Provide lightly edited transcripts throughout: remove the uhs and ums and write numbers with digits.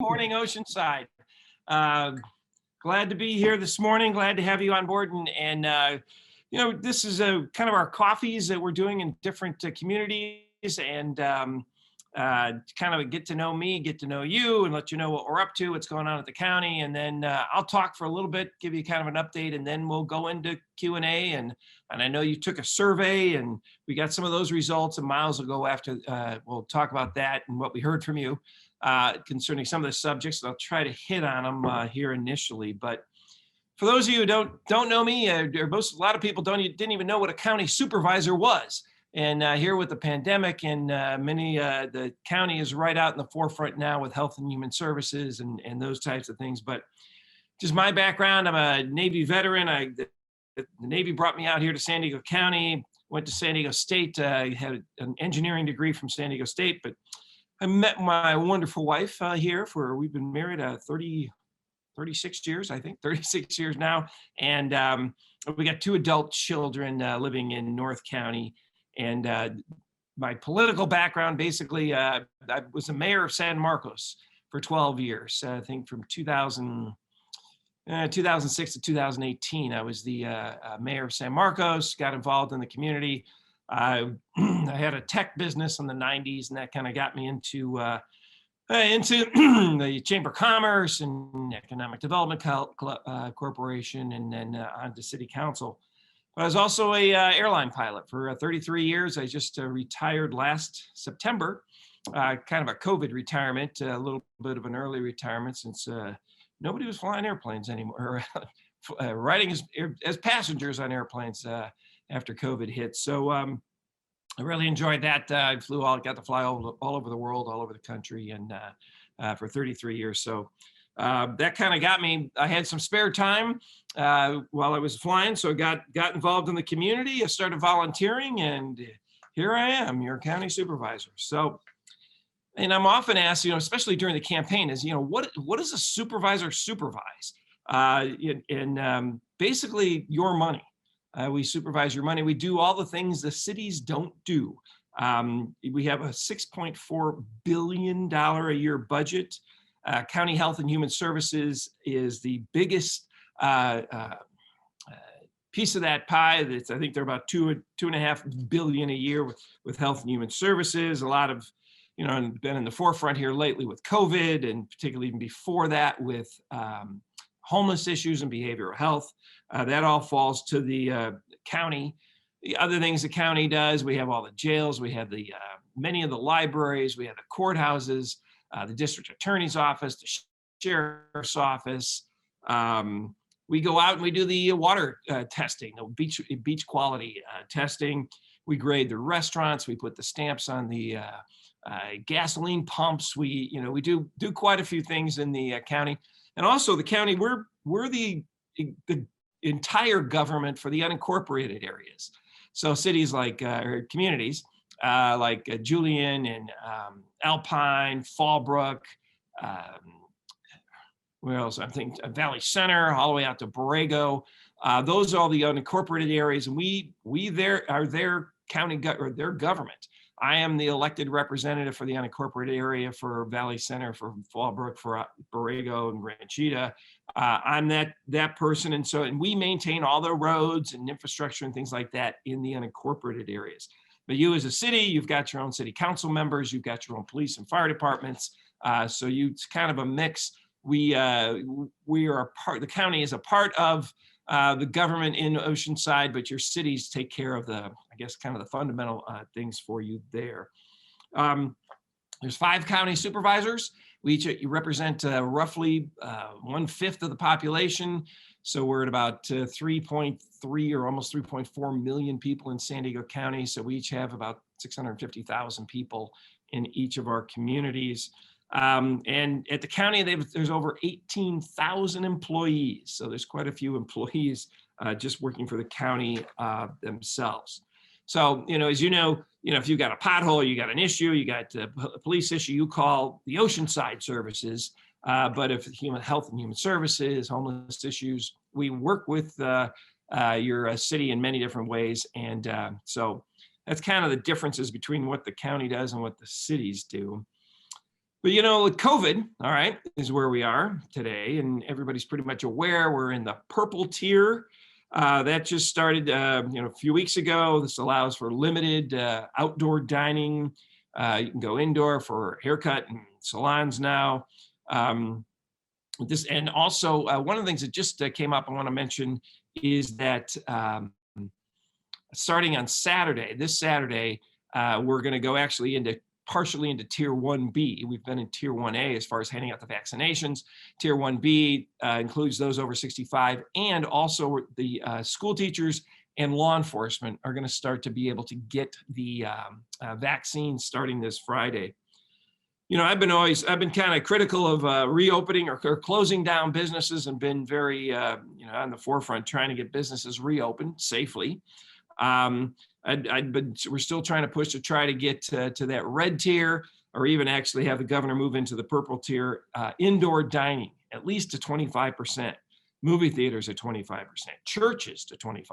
Morning, Oceanside. Glad to be here this morning. Glad to have you on board. This is kind of our coffees that we're doing in different communities, and kind of get to know me, get to know you, and let you know what we're up to, what's going on at the county. And then I'll talk for a little bit, give you kind of an update, and then we'll go into Q&A. And I know you took a survey, and we got some of those results, and Miles will go after. We'll talk about that and what we heard from you concerning some of the subjects. I'll try to hit on them here initially. But for those of you who don't know me, a lot of people didn't even know what a county supervisor was. And here with the pandemic and the county is right out in the forefront now with health and human services and those types of things. But just my background, I'm a Navy veteran. The Navy brought me out here to San Diego County, went to San Diego State. I had an engineering degree from San Diego State, but I met my wonderful wife here we've been married 36 years, I think, 36 years now. And we got 2 adult children living in North County. And my political background, basically, I was the mayor of San Marcos for 12 years. I think from 2006 to 2018, I was the mayor of San Marcos, got involved in the community. I had a tech business in the 90s, and that kind of got me into the Chamber of Commerce and Economic Development Corporation, and then on to City Council. I was also a airline pilot for 33 years. I just retired last September, kind of a COVID retirement, a little bit of an early retirement since nobody was flying airplanes anymore, riding as passengers on airplanes after COVID hit. So I really enjoyed that. I got to fly all over the world, all over the country, and for 33 years. So that kind of got me. I had some spare time while I was flying, so I got involved in the community. I started volunteering, and here I am, your county supervisor. So, and I'm often asked, especially during the campaign, is what does a supervisor supervise? Basically, your money. We supervise your money. We do all the things the cities don't do. We have a $6.4 billion a year budget. County Health and Human Services is the biggest piece of that pie. I think they're about $2.5 billion a year with Health and Human Services. A lot of, been in the forefront here lately with COVID, and particularly even before that with homeless issues and behavioral health. That all falls to the county. The other things the county does, we have all the jails, we have the many of the libraries, we have the courthouses, the district attorney's office, the sheriff's office. We go out and we do the water testing, the beach quality testing. We grade the restaurants. We put the stamps on the gasoline pumps. We do quite a few things in the county. And also the county, we're the entire government for the unincorporated areas. So cities like, or communities like Julian and Alpine, Fallbrook, where else? I think Valley Center, all the way out to Borrego. Those are all the unincorporated areas, and we are their county or their government. I am the elected representative for the unincorporated area for Valley Center, for Fallbrook, for Borrego and Ranchita. I'm that person, and we maintain all the roads and infrastructure and things like that in the unincorporated areas. But you as a city, you've got your own city council members, you've got your own police and fire departments. So it's kind of a mix. We are a part. The county is a part of the government in Oceanside, but your cities take care of the fundamental things for you there. There's 5 county supervisors. We each represent roughly 1/5 of the population. So we're at about 3.3 or almost 3.4 million people in San Diego County. So we each have about 650,000 people in each of our communities. And at the county, there's over 18,000 employees. So there's quite a few employees just working for the county themselves. So, as if you've got a pothole, you got an issue, you got a police issue, you call the Oceanside services. But if health and human services, homeless issues, we work with your city in many different ways. And so that's kind of the differences between what the county does and what the cities do. But you know, with COVID, all right, is where we are today, and everybody's pretty much aware we're in the purple tier. That just started, a few weeks ago. This allows for limited outdoor dining. You can go indoor for haircut and salons now. This and also one of the things that just came up I want to mention is that starting on Saturday, this Saturday, we're going to go actually partially into Tier 1B. We've been in Tier 1A as far as handing out the vaccinations. Tier 1B includes those over 65, and also the school teachers and law enforcement are going to start to be able to get the vaccine starting this Friday. You know, I've been kind of critical of reopening or closing down businesses, and been very, on the forefront trying to get businesses reopened safely. We're still trying to push to try to get to that red tier, or even actually have the governor move into the purple tier. Indoor dining, at least to 25%, movie theaters at 25%, churches to 25%,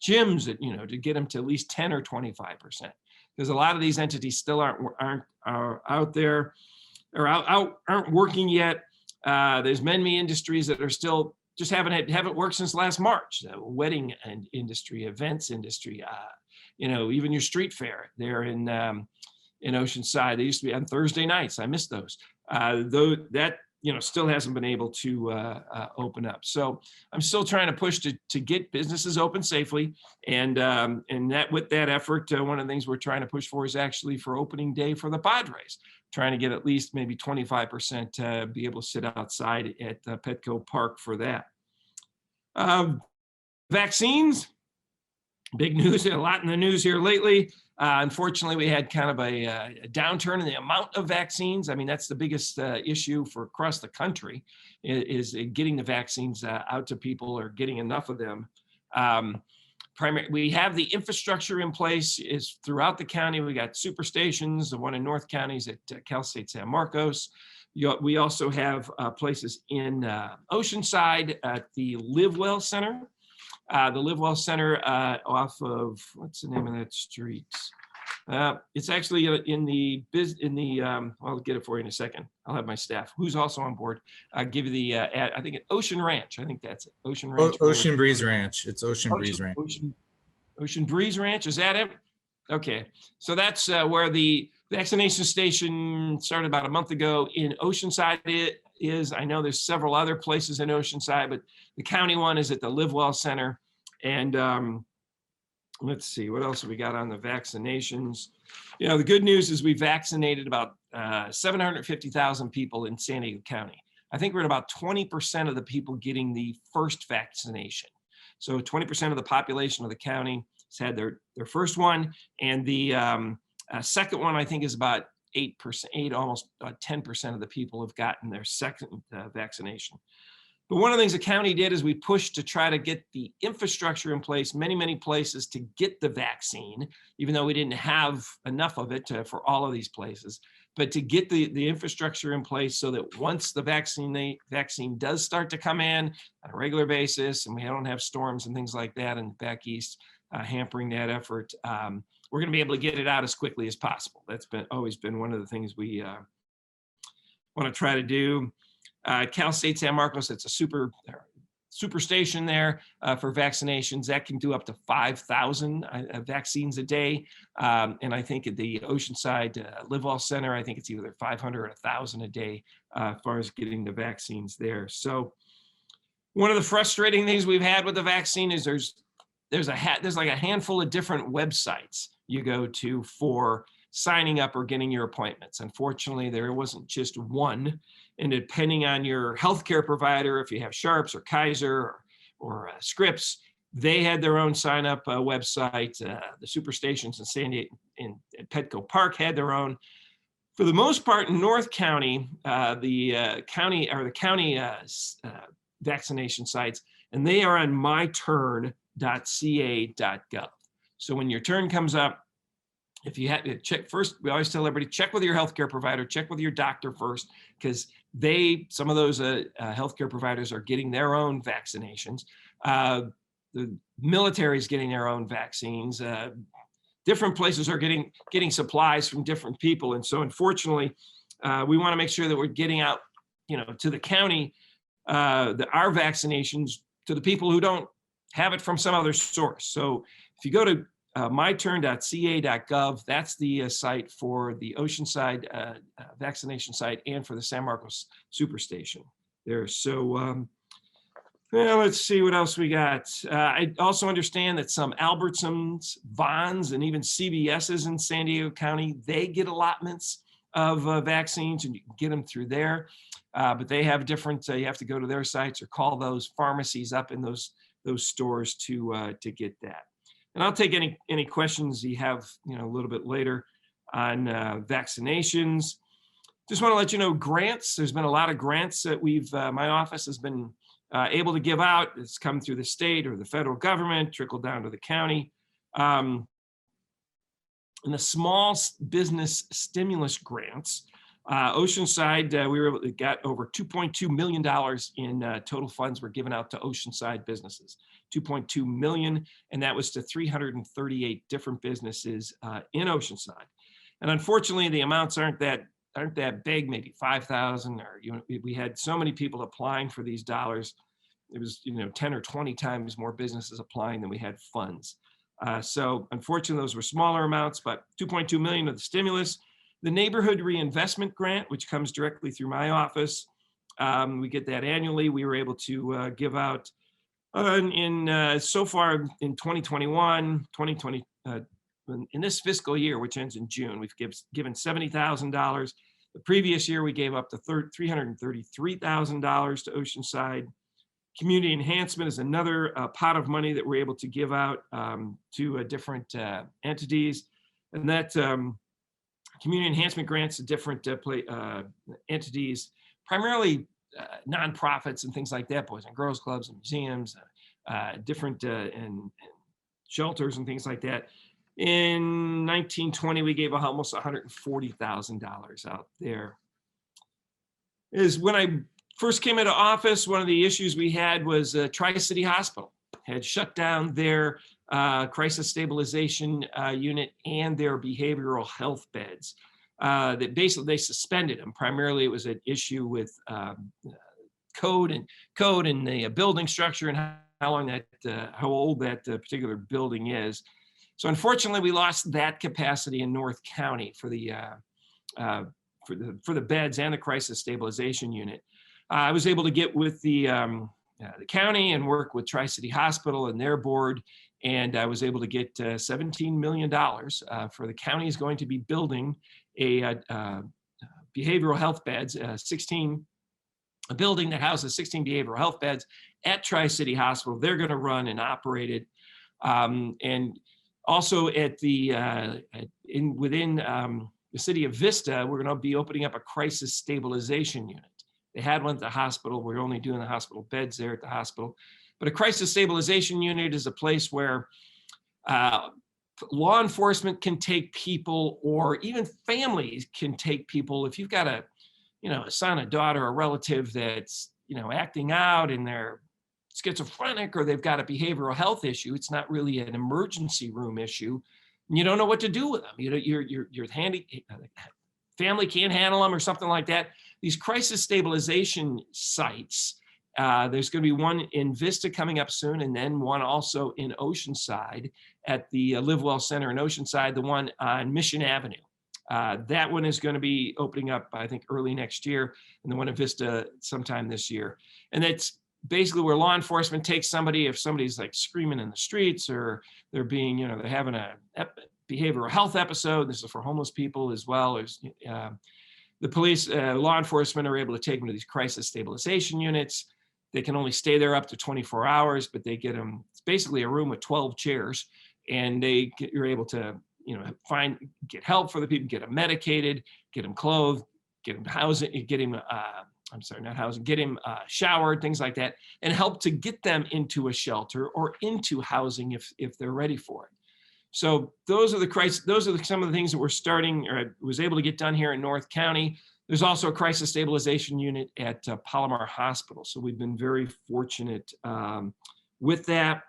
gyms to get them to at least 10 or 25%. Because a lot of these entities still aren't out there, or aren't working yet. There's many industries that are still just haven't worked since last March. The wedding industry, events industry, even your street fair there in Oceanside. They used to be on Thursday nights. I miss those. Though that still hasn't been able to open up. So I'm still trying to push to get businesses open safely. And that with that effort, one of the things we're trying to push for is actually for opening day for the Padres, trying to get at least maybe 25% to be able to sit outside at Petco Park for that. Vaccines, big news, a lot in the news here lately. Unfortunately, we had kind of a downturn in the amount of vaccines. I mean, that's the biggest issue for across the country, is getting the vaccines out to people, or getting enough of them. We have the infrastructure in place is throughout the county. We got super stations, the one in North County is at Cal State San Marcos. We also have places in Oceanside at the Live Well Center. The Live Well Center off of, what's the name of that street? It's actually I'll get it for you in a second. I'll have my staff, who's also on board, give you the, I think it's Ocean Ranch. I think that's it. Ocean Ranch. Ocean Breeze Ranch. It's Ocean Breeze Ranch. Ocean Breeze Ranch, is that it? Okay, so that's where the vaccination station started about a month ago in Oceanside. It is, I know there's several other places in Oceanside, but the county one is at the Live Well Center. And let's see, what else have we got on the vaccinations? The good news is we vaccinated about 750,000 people in San Diego County. I think we're at about 20% of the people getting the first vaccination. So 20% of the population of the county has had their first one, and the second one I think is about 8%, almost 10% of the people have gotten their second vaccination. But one of the things the county did is we pushed to try to get the infrastructure in place, many places, to get the vaccine, even though we didn't have enough of it for all of these places, but to get the infrastructure in place so that once the vaccine does start to come in on a regular basis, and we don't have storms and things like that in the back east hampering that effort, we're going to be able to get it out as quickly as possible. That's always been one of the things we want to try to do. Cal State San Marcos, it's a super station there for vaccinations. That can do up to 5,000 vaccines a day. And I think at the Oceanside Live Well Center, I think it's either 500 or 1,000 a day as far as getting the vaccines there. So one of the frustrating things we've had with the vaccine is there's like a handful of different websites you go to for signing up or getting your appointments. Unfortunately, there wasn't just one. And depending on your healthcare provider, if you have Sharps or Kaiser or Scripps, they had their own sign up website. The super stations in San Diego at Petco Park had their own. For the most part, in North County, the county vaccination sites, and they are on myturn.ca.gov. So when your turn comes up, if you have to check first, we always tell everybody, check with your healthcare provider, check with your doctor first, because some of those healthcare providers are getting their own vaccinations. The military is getting their own vaccines. Different places are getting supplies from different people. And so unfortunately, we want to make sure that we're getting out, to the county, our vaccinations to the people who don't have it from some other source. So if you go to myturn.ca.gov, that's the site for the Oceanside vaccination site and for the San Marcos Superstation there. So well, let's see what else we got. I also understand that some Albertsons, Vons, and even CVS's in San Diego County, they get allotments of vaccines, and you can get them through there. But they have different, you have to go to their sites or call those pharmacies up in those stores to get that. And I'll take any questions you have, a little bit later on vaccinations. Just want to let you know, grants. There's been a lot of grants that my office has been able to give out. It's come through the state or the federal government, trickled down to the county. And the small business stimulus grants, Oceanside, we got over $2.2 million in total funds were given out to Oceanside businesses, 2.2 million, and that was to 338 different businesses in Oceanside. And unfortunately, the amounts aren't that big, maybe 5,000, or we had so many people applying for these dollars. It was 10 or 20 times more businesses applying than we had funds. So unfortunately, those were smaller amounts, but 2.2 million of the stimulus. The neighborhood reinvestment grant, which comes directly through my office, we get that annually. We were able to give out so far in 2021, 2020, in this fiscal year, which ends in June, we've given $70,000. The previous year, we gave up to $333,000 to Oceanside. Community Enhancement is another pot of money that we're able to give out to different entities. And that Community Enhancement grants to different entities, primarily nonprofits and things like that, Boys and Girls Clubs and museums, different and shelters and things like that. In 1920, we gave almost $140,000 out there. Is when I first came into office, one of the issues we had was Tri-City Hospital had shut down their crisis stabilization unit and their behavioral health beds. That basically they suspended them. Primarily, it was an issue with code and the building structure and how old that particular building is. So unfortunately, we lost that capacity in North County for the beds and the crisis stabilization unit. I was able to get with the county and work with Tri-City Hospital and their board, and I was able to get $17 million for the county is going to be building a behavioral health beds, a building that houses 16 behavioral health beds at Tri-City Hospital. They're going to run and operate it, and also at within the city of Vista, we're going to be opening up a crisis stabilization unit. They had one at the hospital. We're only doing the hospital beds there at the hospital. But a crisis stabilization unit is a place where law enforcement can take people, or even families can take people. If you've got a son, a daughter, a relative that's, acting out and they're schizophrenic, or they've got a behavioral health issue, it's not really an emergency room issue. And you don't know what to do with them. Your family can't handle them or something like that. These crisis stabilization sites, there's going to be one in Vista coming up soon, and then one also in Oceanside at the Live Well Center in Oceanside, the one on Mission Avenue. That one is going to be opening up, I think, early next year, and the one in Vista sometime this year. And that's basically where law enforcement takes somebody, if somebody's like screaming in the streets, or they're being, they're having a behavioral health episode. This is for homeless people as well. The police, law enforcement are able to take them to these crisis stabilization units. They can only stay there up to 24 hours, but they get them, it's basically a room with 12 chairs, and you're able to, get help for the people, get them medicated, get them clothed, get them housing, get him, get him showered, things like that, and help to get them into a shelter or into housing if they're ready for it. So those are some of the things that we're starting, or I was able to get done here in North County. There's also a crisis stabilization unit at Palomar Hospital. So we've been very fortunate with that.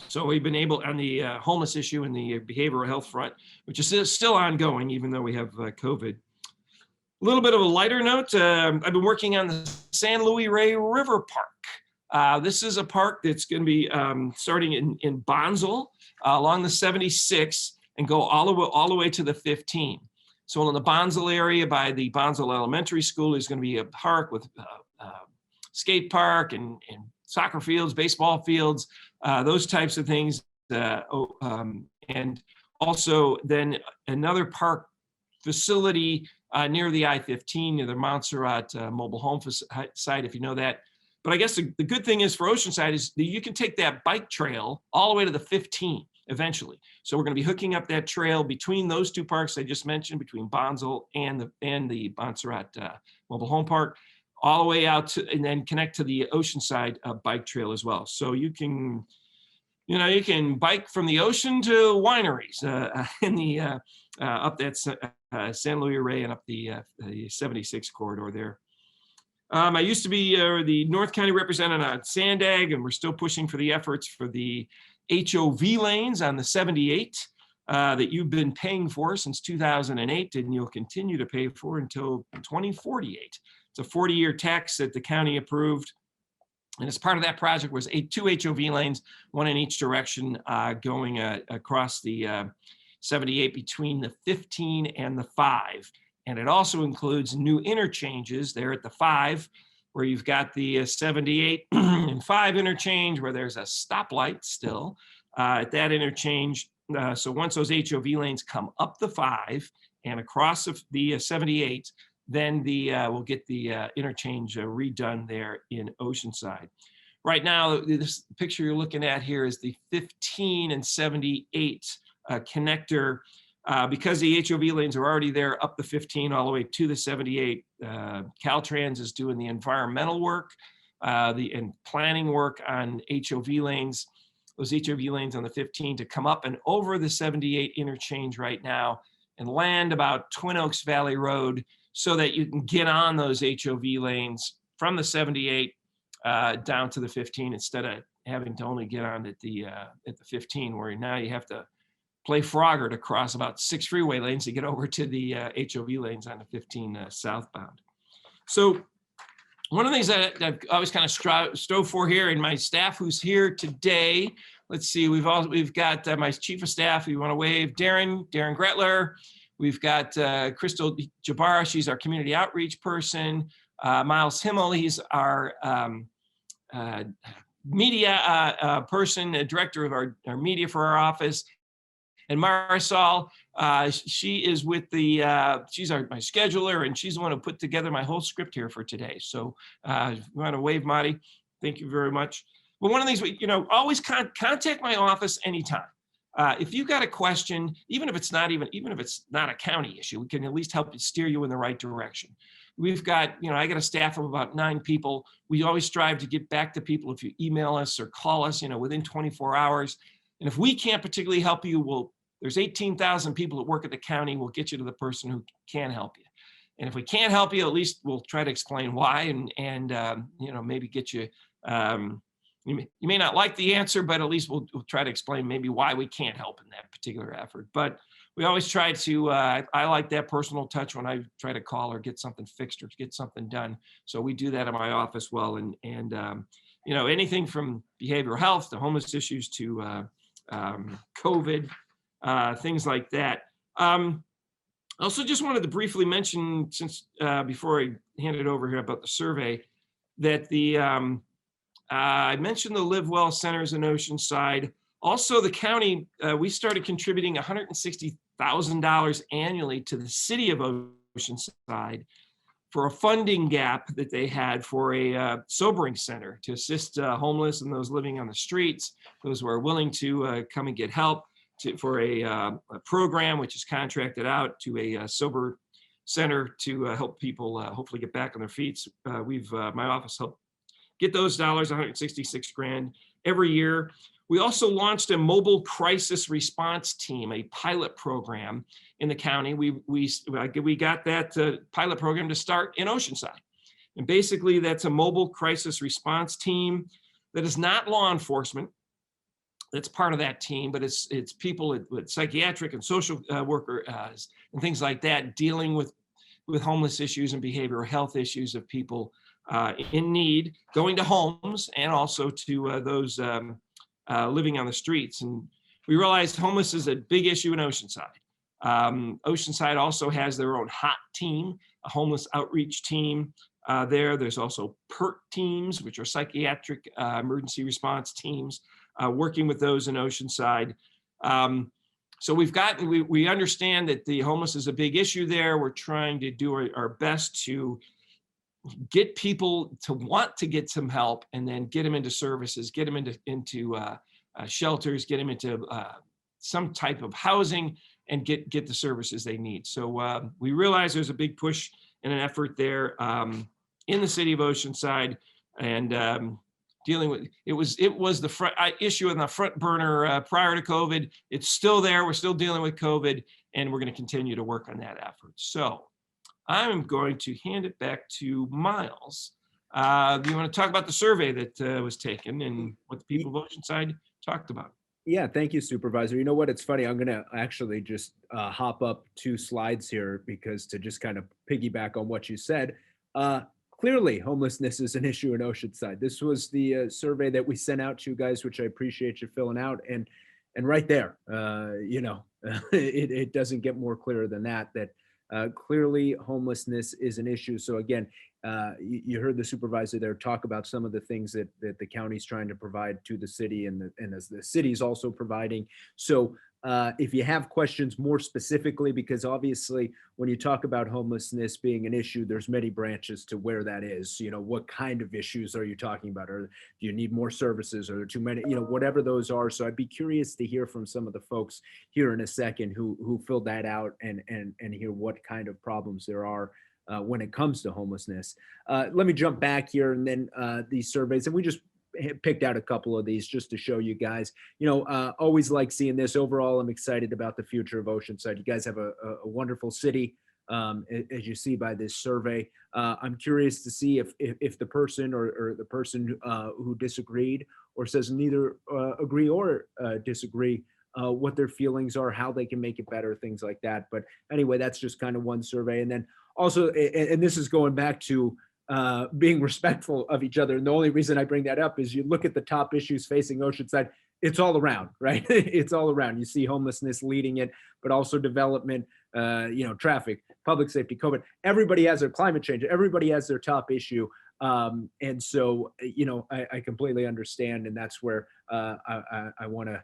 So we've been able, on the homeless issue and the behavioral health front, which is still ongoing, even though we have COVID. A little bit of a lighter note, I've been working on the San Luis Rey River Park. This is a park that's going to be starting in Bonsall along the 76 and go all the way to the 15. So in the Bonsall area by the Bonsall Elementary School is going to be a park with skate park and soccer fields, baseball fields, those types of things. And also then another park facility near the I-15, near the Montserrat mobile home site, if you know that. But I guess the good thing is for Oceanside is that you can take that bike trail all the way to the 15 eventually. So we're going to be hooking up that trail between those two parks I just mentioned, between Bonsall and the Montserrat mobile home park, all the way out to, and then connect to the Oceanside bike trail as well. So you can, you can bike from the ocean to wineries in the up that San Luis Rey and up the 76 corridor there. I used to be the North County representative on Sandag, and we're still pushing for the efforts for the HOV lanes on the 78 that you've been paying for since 2008, and you'll continue to pay for until 2048. It's a 40-year tax that the county approved. And as part of that project was two HOV lanes, one in each direction, going across the 78 between the 15 and the 5. And it also includes new interchanges there at the 5, where you've got the 78 and 5 interchange, where there's a stoplight still at that interchange. So once those HOV lanes come up the 5 and across the 78, then we'll get the interchange redone there in Oceanside. Right now, this picture you're looking at here is the 15 and 78 connector. Because the HOV lanes are already there up the 15 all the way to the 78, Caltrans is doing the environmental work and planning work on HOV lanes, those HOV lanes on the 15 to come up and over the 78 interchange right now and land about Twin Oaks Valley Road so that you can get on those HOV lanes from the 78 down to the 15 instead of having to only get on at the 15, where now you have to play Frogger to cross about 6 freeway lanes to get over to the HOV lanes on the 15 southbound. So one of the things that I've always kind of strove for here, and my staff who's here today, let's see, we've got my chief of staff, you want to wave, Darren Gretler. We've got Crystal Jabara, she's our community outreach person. Miles Himmel, he's our media person, director of our media for our office. And Marisol, she is with she's my scheduler, and she's the one who put together my whole script here for today. So we want to wave, Marty. Thank you very much. But one of these, always contact my office anytime. If you've got a question, even if it's not a county issue, we can at least help you steer you in the right direction. We've got, I got a staff of about 9 people. We always strive to get back to people if you email us or call us, within 24 hours. And if we can't particularly help you, there's 18,000 people that work at the county. We'll get you to the person who can help you. And if we can't help you, at least we'll try to explain why and maybe get you, you may not like the answer, but at least we'll try to explain maybe why we can't help in that particular effort. But we always try to, I like that personal touch when I try to call or get something fixed or get something done. So we do that in my office well. And anything from behavioral health to homeless issues to COVID, things like that. Also just wanted to briefly mention, since before I hand it over here about the survey, that I mentioned the Live Well centers in Oceanside. Also, the county, we started contributing $160,000 annually to the city of Oceanside for a funding gap that they had for a sobering center to assist homeless and those living on the streets, those who are willing to come and get help for a program which is contracted out to a sober center to help people hopefully get back on their feet. My office helped get those dollars, 166 grand every year. We also launched a mobile crisis response team, a pilot program in the county. We got that pilot program to start in Oceanside. And basically that's a mobile crisis response team that is not law enforcement. That's part of that team, but it's people with psychiatric and social workers and things like that, dealing with with homeless issues and behavioral health issues of people in need, going to homes and also to those living on the streets. And we realized homeless is a big issue in Oceanside. Oceanside also has their own HOT team, a homeless outreach team there. There's also PERT teams, which are psychiatric emergency response teams, working with those in Oceanside. So we understand that the homeless is a big issue there. We're trying to do our best to get people to want to get some help and then get them into services, get them into shelters, get them into some type of housing and get the services they need. So we realize there's a big push and an effort there in the city of Oceanside, and dealing with it was the front issue on the front burner prior to COVID. It's still there. We're still dealing with COVID, and we're going to continue to work on that effort. So I'm going to hand it back to Miles. Do you want to talk about the survey that was taken and what the people of Oceanside talked about? Yeah, thank you, Supervisor. You know what? It's funny. I'm going to actually just hop up 2 slides here because to just kind of piggyback on what you said. Clearly, homelessness is an issue in Oceanside. This was the survey that we sent out to you guys, which I appreciate you filling out. And right there, it doesn't get more clear than that, clearly homelessness is an issue. So again, you heard the supervisor there talk about some of the things that the county's trying to provide to the city and as the city's also providing. So if you have questions more specifically, because obviously when you talk about homelessness being an issue, there's many branches to where that is. What kind of issues are you talking about? Or do you need more services? Are there too many? Whatever those are. So I'd be curious to hear from some of the folks here in a second who filled that out and hear what kind of problems there are when it comes to homelessness. Let me jump back here and then these surveys, and we just picked out a couple of these just to show you guys. Always like seeing this. Overall, I'm excited about the future of Oceanside. You guys have a wonderful city, as you see by this survey. I'm curious to see if the person or the person who disagreed or says neither agree or disagree, what their feelings are, how they can make it better, things like that. But anyway, that's just kind of one survey. And then also, and this is going back to being respectful of each other. And the only reason I bring that up is you look at the top issues facing Oceanside, it's all around, right? It's all around. You see homelessness leading it, but also development, traffic, public safety, COVID. Everybody has their climate change. Everybody has their top issue. And so, I completely understand. And that's where I want to,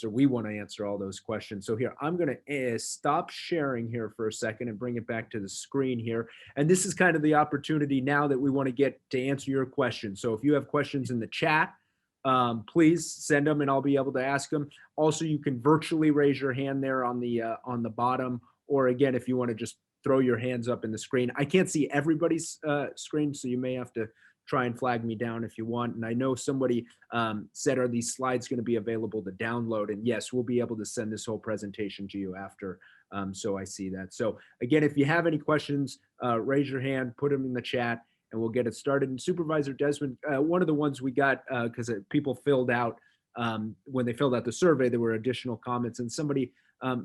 we want to answer all those questions. So here, I'm going to stop sharing here for a second and bring it back to the screen here. And this is kind of the opportunity now that we want to get to answer your questions. So if you have questions in the chat, please send them and I'll be able to ask them. Also, you can virtually raise your hand there on the bottom, or again, if you want to just throw your hands up in the screen. I can't see everybody's screen, so you may have to try and flag me down if you want. And I know somebody said, are these slides going to be available to download? And yes, we'll be able to send this whole presentation to you after. So I see that. So again, if you have any questions, raise your hand, put them in the chat, and we'll get it started. And Supervisor Desmond, one of the ones we got, because people filled out, when they filled out the survey, there were additional comments, and somebody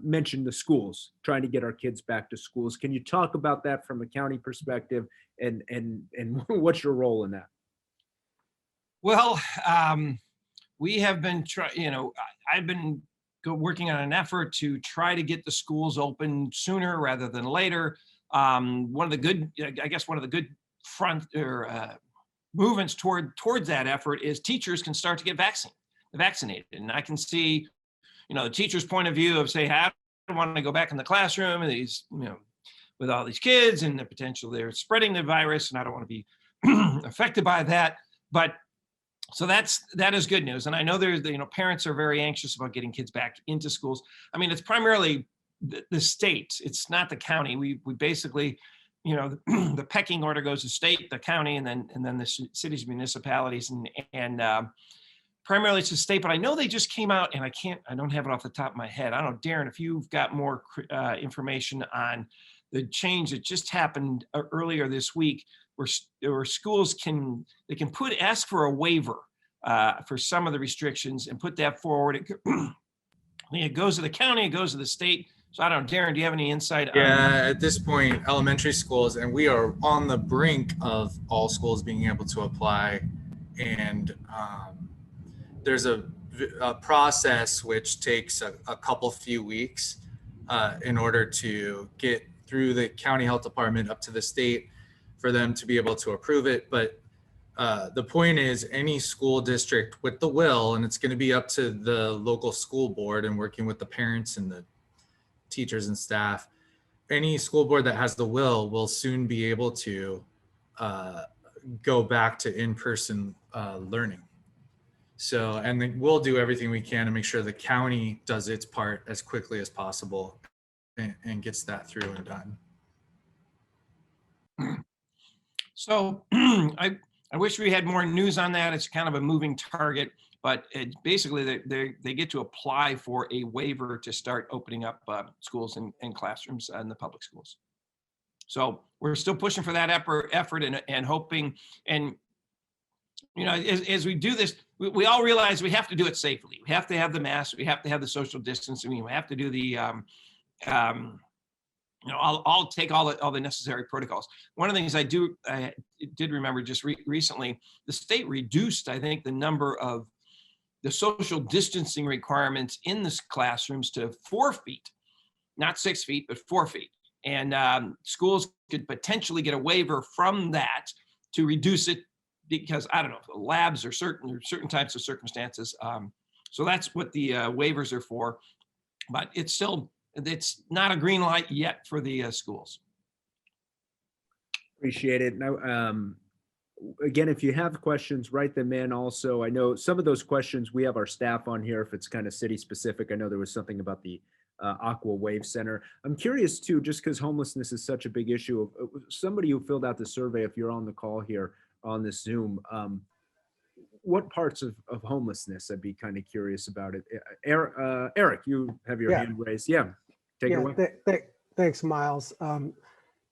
mentioned the schools, trying to get our kids back to schools. Can you talk about that from a county perspective, and what's your role in that? Well, we have been I've been working on an effort to try to get the schools open sooner rather than later. One of the good front or movements towards that effort is teachers can start to get vaccinated. And I can see, the teacher's point of view of say, I don't want to go back in the classroom and these, with all these kids and the potential they're spreading the virus, and I don't want to be affected by that. But so that is good news. And I know there's, parents are very anxious about getting kids back into schools. I mean, it's primarily the state. It's not the county. We basically, the pecking order goes to state, the county, and then the cities, municipalities, and primarily it's the state. But I know they just came out, and I don't have it off the top of my head. I don't know, Darren, if you've got more information on the change that just happened earlier this week, where schools ask for a waiver for some of the restrictions and put that forward. It goes to the county, it goes to the state. So I don't know, Darren, do you have any insight on? Yeah, at this point, elementary schools, and we are on the brink of all schools being able to apply. And there's a process which takes a couple few weeks in order to get through the county health department up to the state for them to be able to approve it. But the point is, any school district with the will, and it's going to be up to the local school board and working with the parents and the teachers and staff, any school board that has the will soon be able to go back to in-person learning. So, and then we'll do everything we can to make sure the county does its part as quickly as possible and gets that through and done. So I wish we had more news on that. It's kind of a moving target, but basically they get to apply for a waiver to start opening up schools and classrooms in the public schools. So we're still pushing for that effort and hoping. And, you know, as we do this, we all realize we have to do it safely. We have to have the masks. We have to have the social distancing. We have to do the, you know, I'll take all the necessary protocols. One of the things I did remember just recently, the state reduced, I think, the number of the social distancing requirements in the classrooms to 4 feet, not 6 feet, but 4 feet. And schools could potentially get a waiver from that to reduce it because, I don't know, labs or certain types of circumstances. So that's what the waivers are for. But it's not a green light yet for the schools. Appreciate it. Now, again, if you have questions, write them in. Also, I know some of those questions, we have our staff on here if it's kind of city specific. I know there was something about the Aqua Wave Center. I'm curious too, just because homelessness is such a big issue. Somebody who filled out the survey, if you're on the call here on this Zoom, what parts of homelessness? I'd be kind of curious about it. Eric, you have your hand raised. Yeah, take it away. Thanks, Miles.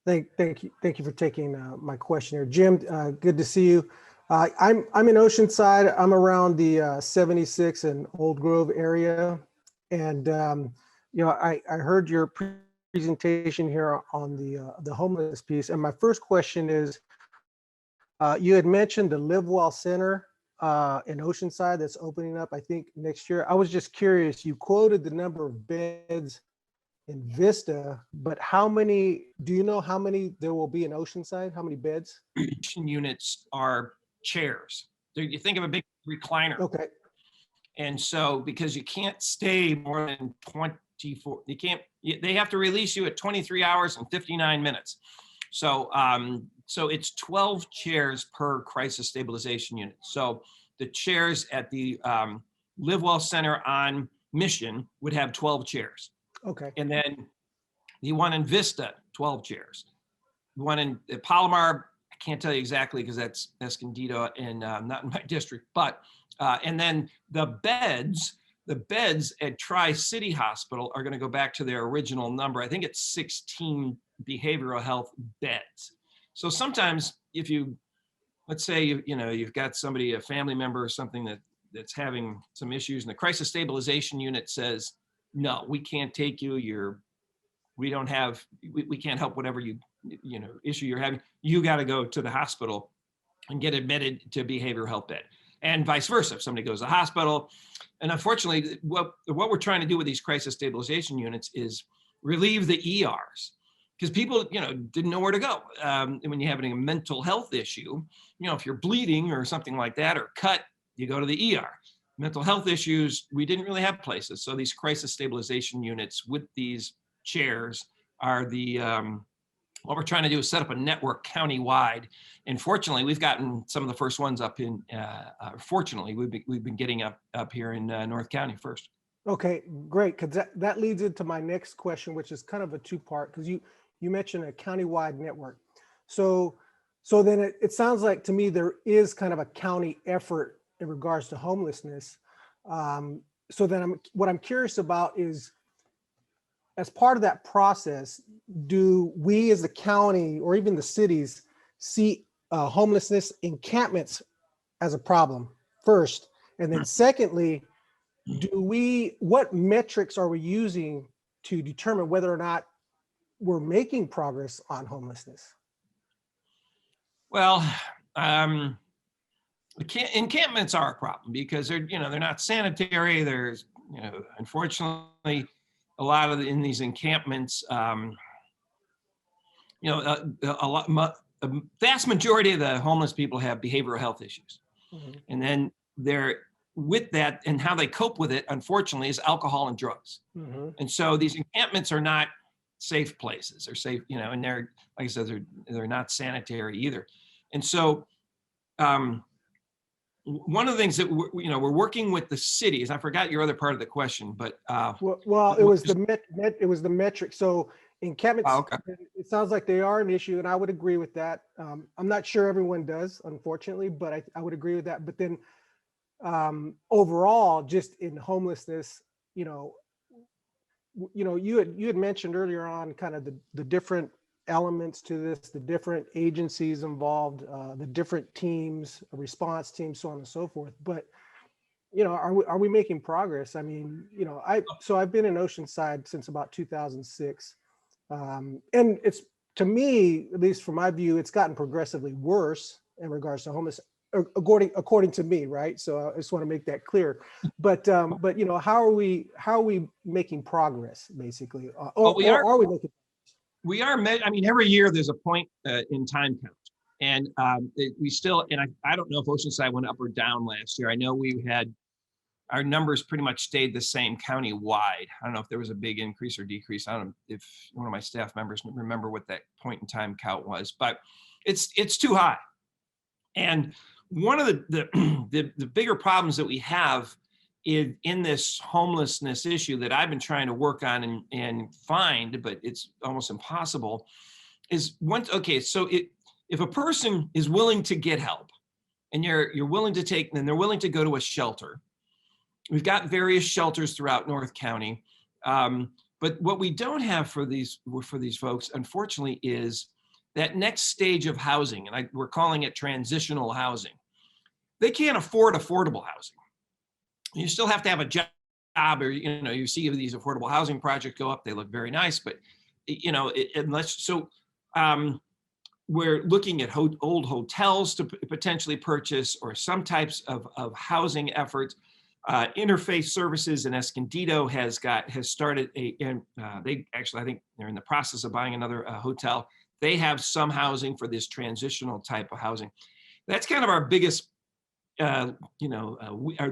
Thank you for taking my question here, Jim. Good to see you. I'm in Oceanside. I'm around the 76 and Old Grove area, and you know, I heard your presentation here on the homeless piece, and my first question is, you had mentioned the Live Well Center in Oceanside that's opening up, I think, next year. I was just curious. You quoted the number of beds in Vista, but how many, do you know how many there will be in Oceanside? How many beds? Units are chairs. You think of a big recliner. Okay. And so, because you can't stay more than 24, they have to release you at 23 hours and 59 minutes. So, so it's 12 chairs per crisis stabilization unit. So the chairs at the Live Well Center on Mission would have 12 chairs. Okay. And then the one in Vista, 12 chairs. The one in Palomar, I can't tell you exactly because that's Escondido and not in my district, but, and then the beds at Tri-City Hospital are going to go back to their original number. I think it's 16 behavioral health beds. So sometimes if you, let's say, you've got somebody, a family member or something that's having some issues, and the crisis stabilization unit says, no, we can't take you. We can't help whatever issue you're having. You got to go to the hospital and get admitted to behavioral health bed, and vice versa. If somebody goes to the hospital, and unfortunately, what we're trying to do with these crisis stabilization units is relieve the ERs, because people, didn't know where to go. And when you're having a mental health issue, if you're bleeding or something like that, or cut, you go to the ER. Mental health issues, we didn't really have places. So these crisis stabilization units with these chairs are what we're trying to do is set up a network countywide. And fortunately, we've gotten some of the first ones up in, fortunately, we've been getting up here in North County first. Okay, great. Because that leads into my next question, which is kind of a two-part, because you mentioned a countywide network. So then it sounds like to me there is kind of a county effort in regards to homelessness. So then what I'm curious about is, as part of that process, do we as the county or even the cities see homelessness encampments as a problem first? And then secondly, what metrics are we using to determine whether or not we're making progress on homelessness? Well, encampments are a problem because they're not sanitary. There's, unfortunately, a lot of in these encampments, a vast majority of the homeless people have behavioral health issues. Mhm. And then with that, and how they cope with it, unfortunately, is alcohol and drugs. Mhm. And so these encampments are not safe places. They're safe, and they're, like I said, they're not sanitary either. And so one of the things that we're working with the cities. I forgot your other part of the question, but Well, it was the metric. So encampments, okay. it sounds like they are an issue, and I would agree with that. I'm not sure everyone does, unfortunately, but I would agree with that. But then overall, just in homelessness, you had mentioned earlier on kind of the different elements to this, the different agencies involved, the different teams, response teams, so on and so forth. But are we making progress? I mean, I've been in Oceanside since about 2006, and it's, to me, at least from my view, it's gotten progressively worse in regards to homeless, according to me, right? So I just want to make that clear. But how are we making progress, basically, or are we making? We are. I mean, every year there's a point in time count, and we still. And I don't know if Oceanside went up or down last year. I know we had our numbers pretty much stayed the same county-wide. I don't know if there was a big increase or decrease. I don't know if one of my staff members remember what that point in time count was, but it's too high. And one of the bigger problems that we have in this homelessness issue that I've been trying to work on and find, but it's almost impossible, is so if a person is willing to get help and you're willing to take, and they're willing to go to a shelter. We've got various shelters throughout North County. But what we don't have for these folks, unfortunately, is that next stage of housing. And we're calling it transitional housing. They can't afford affordable housing. You still have to have a job, or, you see these affordable housing projects go up, they look very nice, but, we're looking at old hotels to potentially purchase, or some types of housing efforts. Interfaith Services in Escondido has started they actually, I think they're in the process of buying another hotel. They have some housing for this transitional type of housing. That's kind of our biggest, our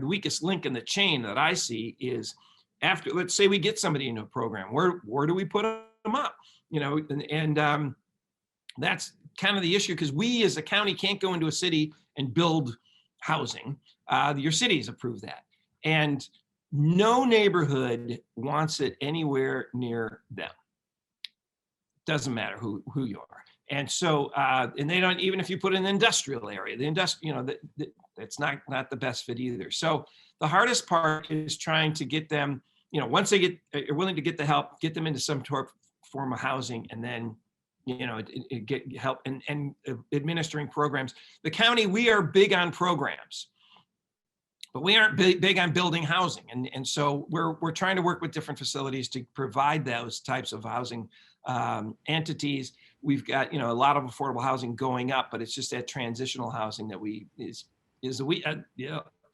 weakest link in the chain that I see is after, let's say we get somebody into a program, where do we put them up? And that's kind of the issue, because we as a county can't go into a city and build housing. Your cities approve that. And no neighborhood wants it anywhere near them. Doesn't matter who you are. And so, and they don't, even if you put in an industrial area, that's not the best fit either. So the hardest part is trying to get them, once they are willing to get the help, get them into some form of housing, and then, get help and administering programs. The county, we are big on programs, but we aren't big on building housing. And so we're trying to work with different facilities to provide those types of housing entities. We've got, a lot of affordable housing going up, but it's just that transitional housing that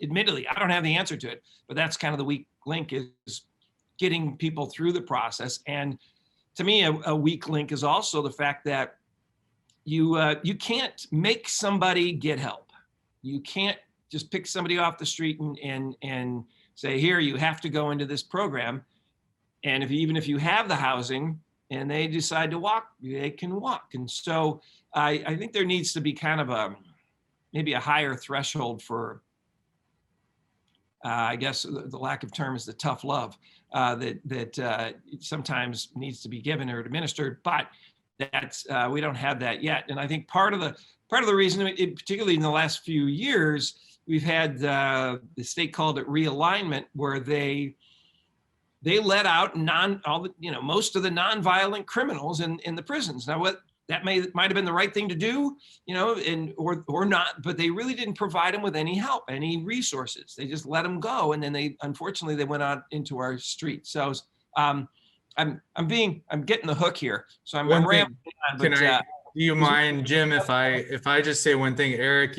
admittedly, I don't have the answer to it, but that's kind of the weak link, is getting people through the process. And to me, a weak link is also the fact that you can't make somebody get help. You can't just pick somebody off the street and say, here, you have to go into this program. And even if you have the housing and they decide to walk, they can walk. And so I think there needs to be kind of maybe a higher threshold for, I guess the lack of term is the tough love that sometimes needs to be given or administered, but that's we don't have that yet. And I think part of the reason, particularly in the last few years, we've had the state called it realignment, where they let out most of the nonviolent criminals in the prisons. Now, what that might have been the right thing to do, or not, but they really didn't provide them with any help, any resources. They just let them go, and then unfortunately they went out into our streets. So I'm getting the hook here. So I'm One rambling thing, on, can but I, do you mind, Jim, if I just say one thing? Eric,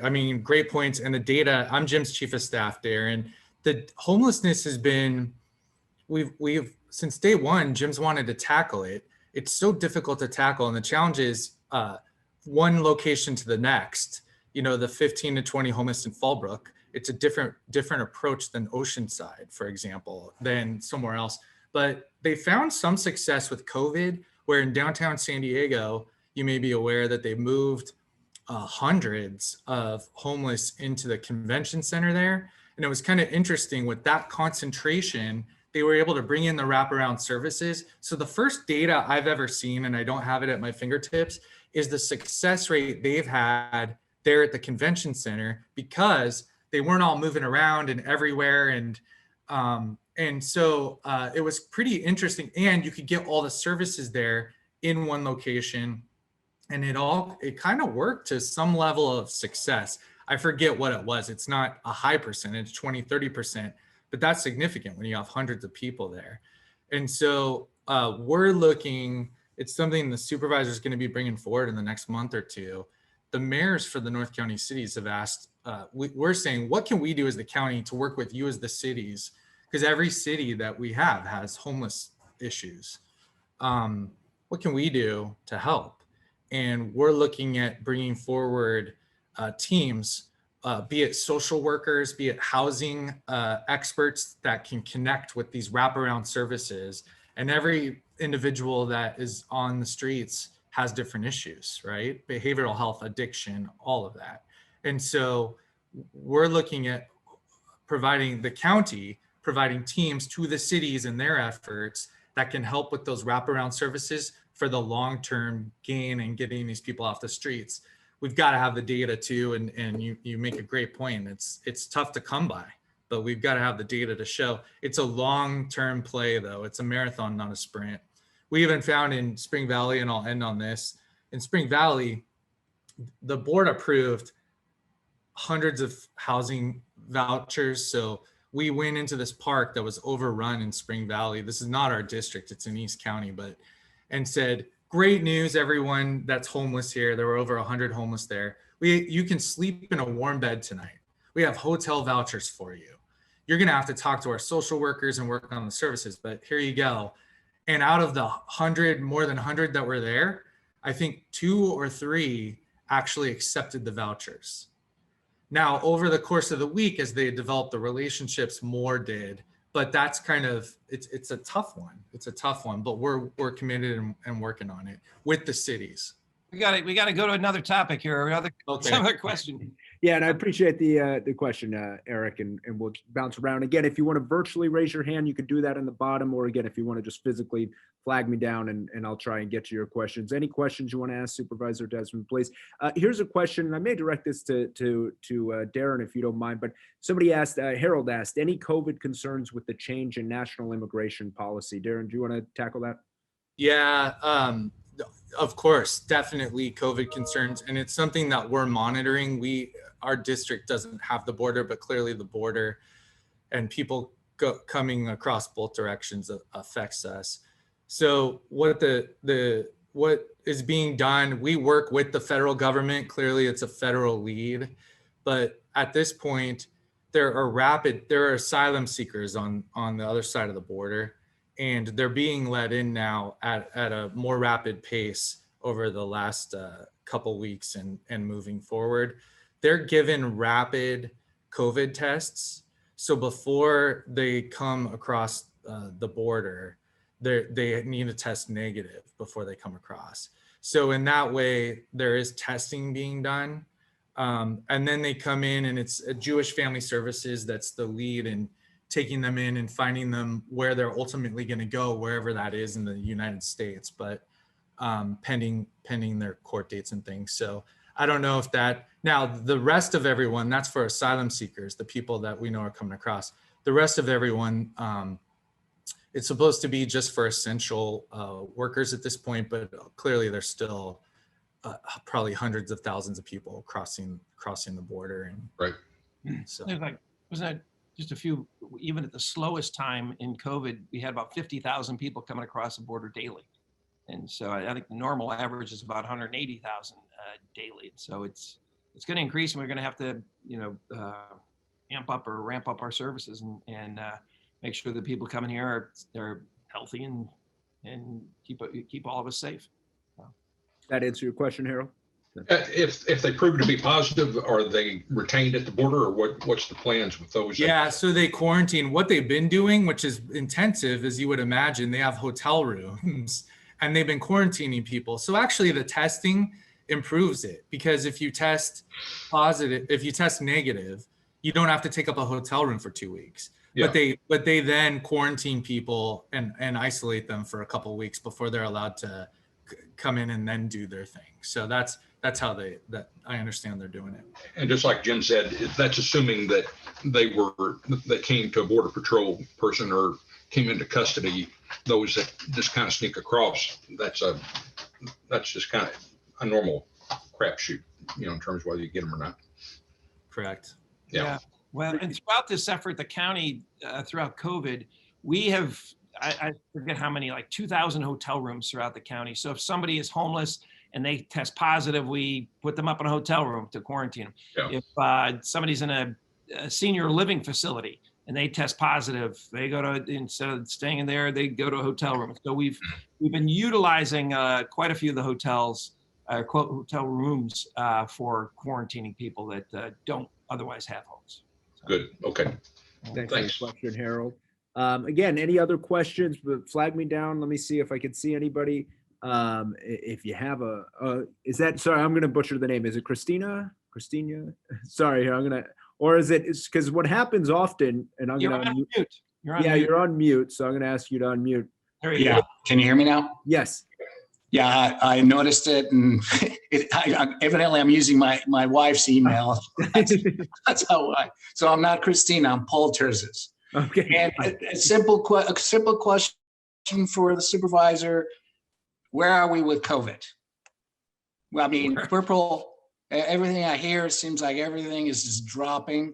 I mean, great points. And the data, I'm Jim's chief of staff there, and the homelessness has been, we've since day one, Jim's wanted to tackle it. It's so difficult to tackle, and the challenge is one location to the next. You know, the 15 to 20 homeless in Fallbrook, it's a different approach than Oceanside, for example, than somewhere else. But they found some success with COVID, where in downtown San Diego, you may be aware that they moved hundreds of homeless into the convention center there. And it was kind of interesting with that concentration, they were able to bring in the wraparound services. So the first data I've ever seen, and I don't have it at my fingertips, is the success rate they've had there at the convention center, because they weren't all moving around and everywhere. And so it was pretty interesting. And you could get all the services there in one location. And it kind of worked to some level of success. I forget what it was. It's not a high percentage, 20, 30%, but that's significant when you have hundreds of people there. And so we're looking, it's something the supervisor is going to be bringing forward in the next month or two. The mayors for the North County cities have asked, we're saying, what can we do as the county to work with you as the cities? Because every city that we have has homeless issues. What can we do to help? And we're looking at bringing forward teams, be it social workers, be it housing experts that can connect with these wraparound services. And every individual that is on the streets has different issues, right? Behavioral health, addiction, all of that. And so we're looking at providing teams to the cities and their efforts that can help with those wraparound services for the long-term gain and getting these people off the streets. We've got to have the data too, and you make a great point. It's tough to come by, but we've got to have the data to show. It's a long-term play though. It's a marathon, not a sprint. We even found in Spring Valley, and I'll end on this, in Spring Valley, the board approved hundreds of housing vouchers. So we went into this park that was overrun in Spring Valley. This is not our district, it's in East County, and said, great news, everyone that's homeless here. There were over 100 homeless there. You can sleep in a warm bed tonight. We have hotel vouchers for you. You're gonna have to talk to our social workers and work on the services, but here you go. And out of the more than 100 that were there, I think 2 or 3 actually accepted the vouchers. Now, over the course of the week, as they developed the relationships, more did. But that's kind of, it's a tough one. It's a tough one, but we're committed and working on it with the cities. We got to go to another topic here. Another question. Yeah, and I appreciate the question, Eric, and we'll bounce around. Again, if you want to virtually raise your hand, you can do that in the bottom, or again, if you want to just physically flag me down, and I'll try and get to your questions. Any questions you want to ask Supervisor Desmond, please? Here's a question, and I may direct this to Darren, if you don't mind, but somebody asked, Harold asked, any COVID concerns with the change in national immigration policy? Darren, do you want to tackle that? Yeah, of course, definitely COVID concerns, and it's something that we're monitoring. Our district doesn't have the border, but clearly the border and people coming across both directions affects us. So what is being done, we work with the federal government. Clearly it's a federal lead, but at this point there are asylum seekers on the other side of the border, and they're being let in now at a more rapid pace over the last couple weeks and moving forward. They're given rapid COVID tests. So before they come across the border, they need to test negative before they come across. So in that way, there is testing being done. And then they come in, and it's a Jewish Family Services that's the lead in taking them in and finding them where they're ultimately going to go, wherever that is in the United States, but pending their court dates and things. So I don't know if now the rest of everyone, that's for asylum seekers, the people that we know are coming across. The rest of everyone, it's supposed to be just for essential workers at this point, but clearly there's still probably hundreds of thousands of people crossing the border. And right. so There's like, was that just a few, even at the slowest time in COVID, we had about 50,000 people coming across the border daily. And so I think the normal average is about 180,000 daily. So it's going to increase, and we're going to have to, amp up or ramp up our services and make sure that people coming here are healthy and keep all of us safe. That answer your question, Harold? If they prove to be positive, are they retained at the border, or what's the plans with those? Yeah, so they quarantine. What they've been doing, which is intensive, as you would imagine, they have hotel rooms and they've been quarantining people. So actually the testing improves it, because if you test negative, you don't have to take up a hotel room for 2 weeks. Yeah. But they then quarantine people and isolate them for a couple of weeks before they're allowed to come in and then do their thing. So that's how I understand they're doing it. And just like Jen said, that's assuming that they came to a border patrol person or came into custody. Those that just kind of sneak across, that's just kind of a normal crapshoot, in terms of whether you get them or not. Correct. Yeah. Well, and throughout this effort, the county, throughout COVID, we have, I forget how many, like 2,000 hotel rooms throughout the county. So if somebody is homeless and they test positive, we put them up in a hotel room to quarantine them. Yeah. If somebody's in a senior living facility and they test positive, they go to, instead of staying in there, they go to a hotel room. So we've been utilizing quite a few of the hotels, quote, hotel rooms for quarantining people that don't otherwise have homes. So. Good. Okay. Thanks for the question, Harold. Again, any other questions? Flag me down. Let me see if I can see anybody. If you have is that, sorry, I'm going to butcher the name. Is it Christina? Sorry, or is it, because what happens often, and I'm going to unmute. You're on mute. So I'm going to ask you to unmute. Yeah. Can you hear me now? Yes. Yeah, I noticed it, and evidently I'm using my wife's email. That's how so I'm not Christina, I'm Paul Terzis. Okay. And a simple question for the supervisor: where are we with COVID? Well, I mean, everything I hear, it seems like everything is just dropping.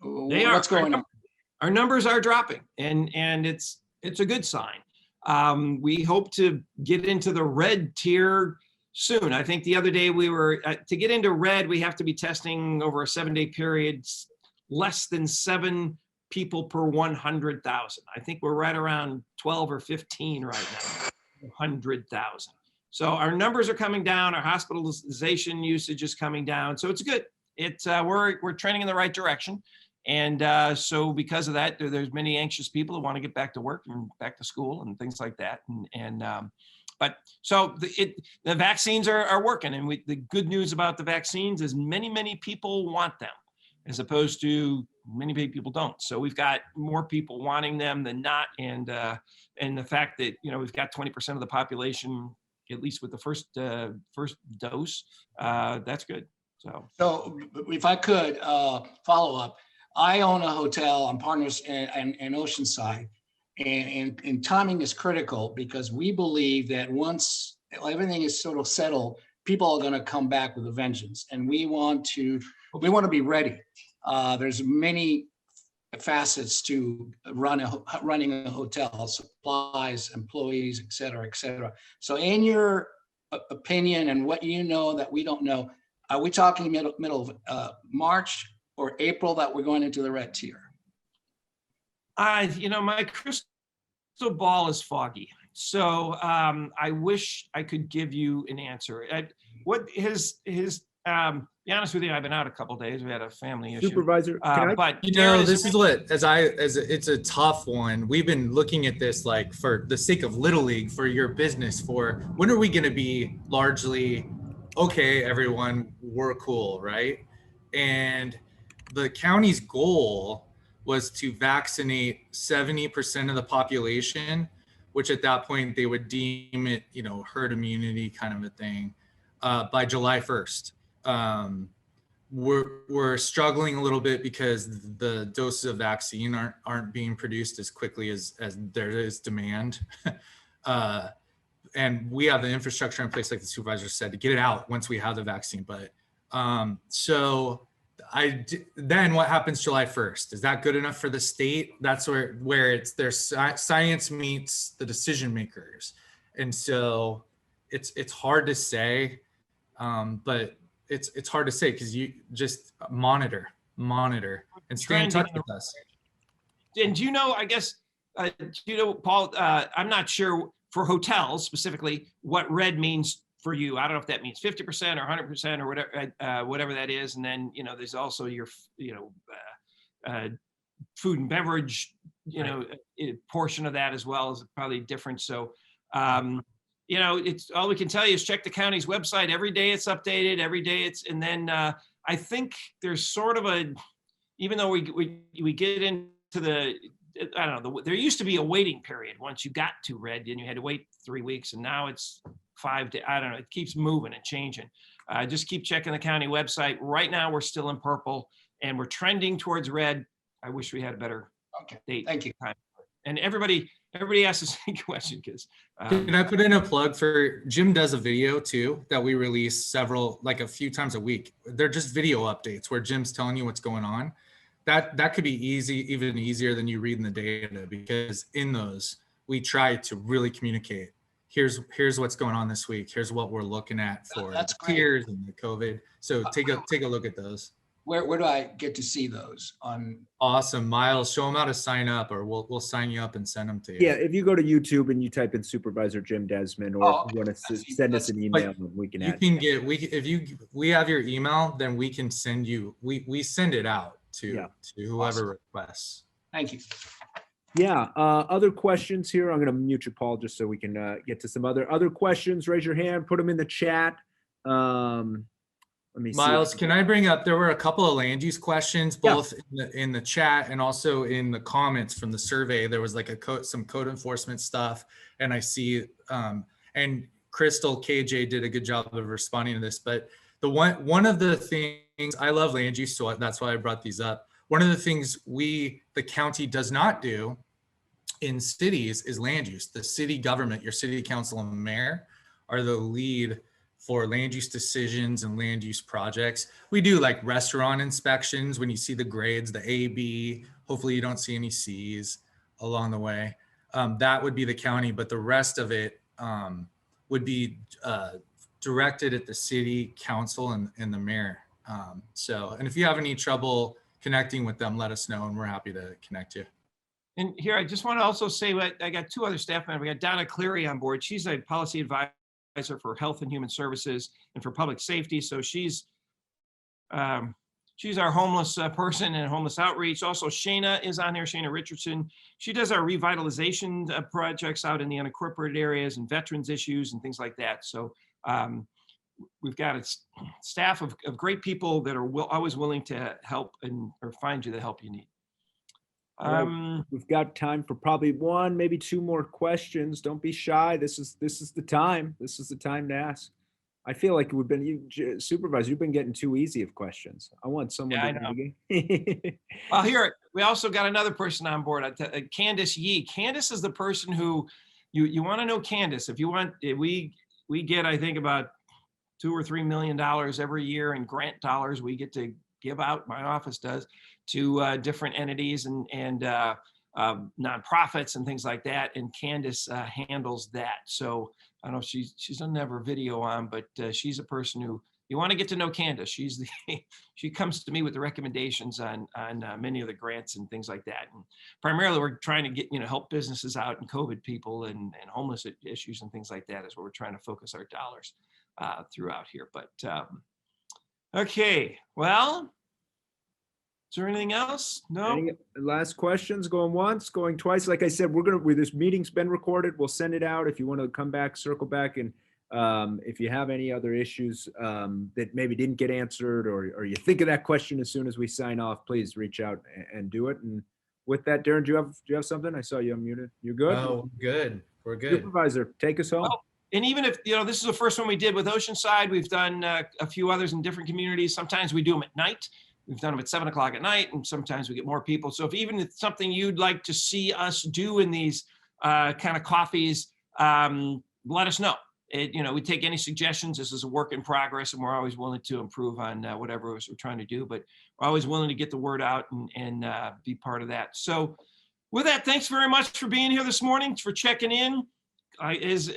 What's going on? Our numbers are dropping, and it's a good sign. We hope to get into the red tier soon. I think the other day we were, to get into red, we have to be testing over a 7-day period, less than 7 people per 100,000. I think we're right around 12 or 15 right now, 100,000. So our numbers are coming down. Our hospitalization usage is coming down. So it's good. We're trending in the right direction. And so because of that, there's many anxious people who want to get back to work and back to school and things like that. But so the vaccines are working. And the good news about the vaccines is many people want them, as opposed to many people don't. So we've got more people wanting them than not. And the fact that, we've got 20% of the population, at least with the first dose, that's good. So if I could follow up, I own a hotel. I'm partners in Oceanside, and timing is critical, because we believe that once everything is sort of settled, people are going to come back with a vengeance, and we want to be ready. There's many facets to running a hotel: supplies, employees, et cetera. So in your opinion and what you know that we don't know, are we talking middle of March or April that we're going into the red tier? My crystal ball is foggy. So I wish I could give you an answer. Be honest with you, I've been out a couple of days. We had a family issue. Supervisor, it's a tough one. We've been looking at this, like, for the sake of Little League, for your business, for when are we going to be largely okay, everyone, we're cool, right? And the county's goal was to vaccinate 70% of the population, which at that point they would deem it, herd immunity kind of a thing, by July 1st. We're struggling a little bit because the doses of vaccine aren't being produced as quickly as there is demand. And we have the infrastructure in place, like the supervisor said, to get it out once we have the vaccine. But so then what happens July 1st? Is that good enough for the state? That's where it's their science meets the decision makers. And so it's hard to say, but it's hard to say because you just monitor and stay in touch with us. And do you know, I guess, Paul, I'm not sure for hotels specifically what red means for you. I don't know if that means 50% or 100% or whatever that is. And then, there's also your, food and beverage, portion of that as well is probably different. So, it's all we can tell you is check the county's website. Every day it's updated, every day and then I think there's sort of even though we get into I don't know, there used to be a waiting period once you got to red and you had to wait 3 weeks, and now it's 5 days. I don't know, it keeps moving and changing. Just keep checking the county website. Right now we're still in purple and we're trending towards red. I wish we had a better date. Thank you. Time. And everybody asks the same question because can I put in a plug for Jim does a video too that we release a few times a week. They're just video updates where Jim's telling you what's going on. That could be even easier than you reading the data, because in those we try to really communicate. Here's what's going on this week. Here's what we're looking at for the tiers and the COVID. So take a look at those. Where do I get to see those on? Awesome. Miles, show them how to sign up, or we'll sign you up and send them to you. Yeah, if you go to YouTube and you type in Supervisor Jim Desmond, or if you want to send us an email, we can add. If we have your email, then we can send you. We send it out to whoever requests. Thank you. Yeah. Other questions here? I'm going to mute you, Paul, just so we can get to some other questions. Raise your hand. Put them in the chat. Let me Miles, see. can I bring up, there were a couple of land use questions, both in the chat and also in the comments from the survey. There was like some code enforcement stuff, and I see, and Crystal KJ did a good job of responding to this, but one of the things, I love land use, so that's why I brought these up. One of the things the county does not do in cities is land use. The city government, your city council and mayor are the lead for land use decisions and land use projects. We do like restaurant inspections when you see the grades, the A, B, hopefully you don't see any C's along the way. That would be the county, but the rest of it would be directed at the city council and the mayor. And if you have any trouble connecting with them, let us know and we're happy to connect you. And here, I just want to also say I got two other staff members. We got Donna Cleary on board. She's a policy advisor for Health and Human Services and for Public Safety. So she's our homeless person and homeless outreach. Also, Shana is on here, Shana Richardson. She does our revitalization projects out in the unincorporated areas and veterans issues and things like that. So we've got a staff of great people that are always willing to help or find you the help you need. We've got time for probably one, maybe two more questions. Don't be shy. This is the time. This is the time to ask. I feel like Supervisor, you've been getting too easy of questions. I want someone to Well, here, we also got another person on board, Candace Yee. Candace is the person who, you want to know Candace. If you want, we get, I think, about $2 or $3 million every year in grant dollars we get to give out, my office does, to different entities and nonprofits and things like that. And Candace handles that. So I don't know if she doesn't have her video on, but she's a person who, you want to get to know Candace. She comes to me with the recommendations on many of the grants and things like that. And primarily we're trying to get, help businesses out and COVID people and homeless issues and things like that is where we're trying to focus our dollars throughout here. But okay, well, is there anything else? No. Any last questions? Going once, going twice. Like I said, this meeting's been recorded. We'll send it out. If you want to come back, circle back, and if you have any other issues that maybe didn't get answered, or you think of that question as soon as we sign off, please reach out and do it. And with that, Darren, do you have something? I saw you unmuted. You good? Oh, good. We're good. Supervisor, take us home. Well, and even if, this is the first one we did with Oceanside, we've done a few others in different communities. Sometimes we do them at night. We've done them at 7 o'clock at night, and sometimes we get more people. So if it's something you'd like to see us do in these kind of coffees, let us know. we take any suggestions. This is a work in progress, and we're always willing to improve on whatever we're trying to do, but we're always willing to get the word out and be part of that. So with that, thanks very much for being here this morning, for checking in. As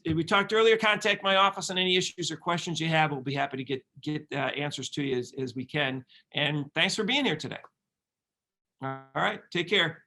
we talked earlier, contact my office on any issues or questions you have. We'll be happy to get answers to you as we can. And thanks for being here today. All right, take care.